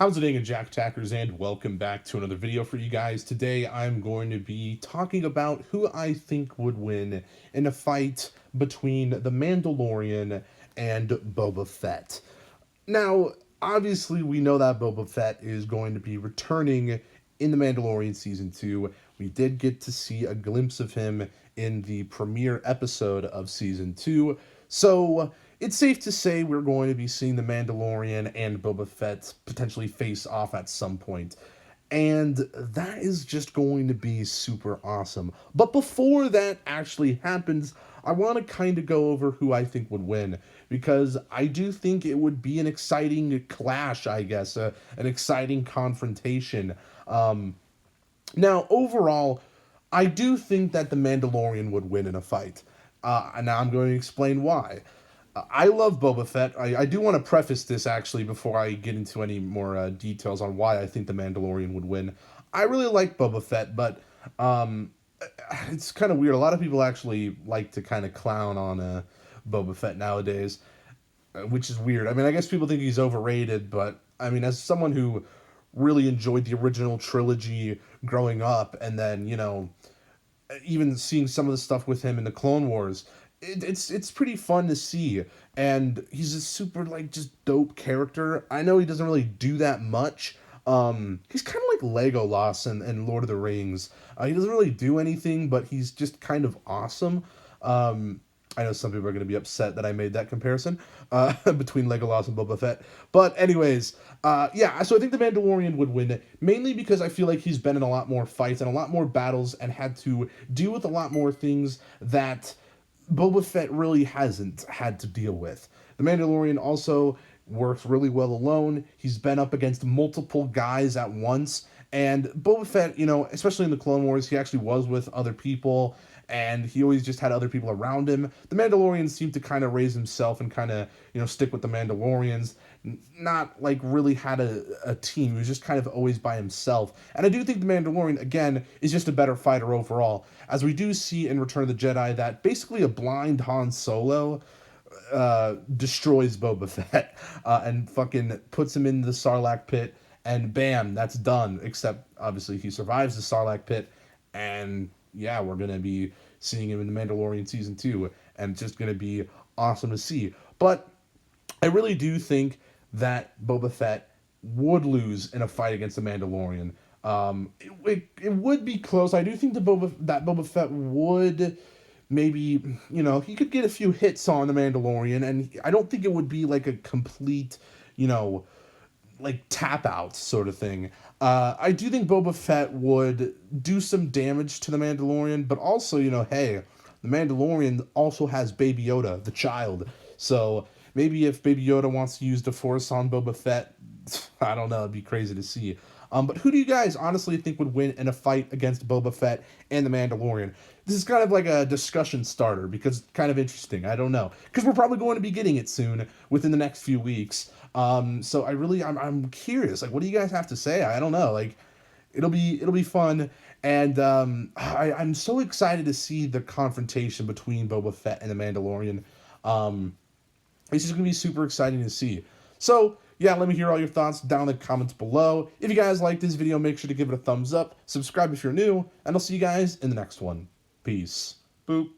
How's it going, Jack Tackers, and welcome back to another video for you guys. Today I'm going to be talking about who I think would win in a fight between the Mandalorian and Boba Fett. Now, obviously we know that Boba Fett is going to be returning in The Mandalorian Season 2. We did get to see a glimpse of him in the premiere episode of Season 2. So it's safe to say we're going to be seeing The Mandalorian and Boba Fett potentially face off at some point. And that is just going to be super awesome. But before that actually happens, I want to kind of go over who I think would win. Because I do think it would be an exciting clash, I guess. An exciting confrontation. Now, overall, I do think that the Mandalorian would win in a fight. And now I'm going to explain why. I love Boba Fett. I do want to preface this, actually, before I get into any more details on why I think the Mandalorian would win. I really like Boba Fett, but it's kind of weird. A lot of people actually like to kind of clown on Boba Fett nowadays, which is weird. I mean, I guess people think he's overrated, but, I mean, as someone who really enjoyed the original trilogy growing up, and then, you know, even seeing some of the stuff with him in the Clone Wars, it's pretty fun to see. And he's a super, like, just dope character. I know he doesn't really do that much. He's kind of like Legolas in Lord of the Rings. He doesn't really do anything, but he's just kind of awesome. I know some people are going to be upset that I made that comparison between Legolas and Boba Fett. But anyways, yeah, so I think the Mandalorian would win, mainly because I feel like he's been in a lot more fights and a lot more battles and had to deal with a lot more things that Boba Fett really hasn't had to deal with. The Mandalorian also works really well alone. He's been up against multiple guys at once. And Boba Fett, you know, especially in the Clone Wars, he actually was with other people, and he always just had other people around him. The Mandalorian seemed to kind of raise himself and kind of, you know, stick with the Mandalorians. Not like really had a team. He was just kind of always by himself. And I do think the Mandalorian, again, is just a better fighter overall. As we do see in Return of the Jedi that basically a blind Han Solo destroys Boba Fett and fucking puts him in the Sarlacc pit, and bam, that's done. Except, obviously, he survives the Sarlacc pit, and yeah, we're going to be seeing him in The Mandalorian Season 2, and it's just going to be awesome to see. But I really do think that Boba Fett would lose in a fight against the Mandalorian. It would be close. I do think that Boba Fett would maybe, you know, he could get a few hits on the Mandalorian, and I don't think it would be like a complete, you know, like tap out sort of thing. I do think Boba Fett would do some damage to the Mandalorian, but also, you know, hey, the Mandalorian also has Baby Yoda, the child. So maybe if Baby Yoda wants to use the Force on Boba Fett, I don't know, it'd be crazy to see. But who do you guys honestly think would win in a fight against Boba Fett and the Mandalorian? This is kind of like a discussion starter because it's kind of interesting. I don't know. Because we're probably going to be getting it soon within the next few weeks. So I'm curious. Like, what do you guys have to say? I don't know. Like, it'll be fun. And I'm so excited to see the confrontation between Boba Fett and the Mandalorian. It's just going to be super exciting to see. So, yeah, let me hear all your thoughts down in the comments below. If you guys like this video, make sure to give it a thumbs up. Subscribe if you're new. And I'll see you guys in the next one. Peace. Boop.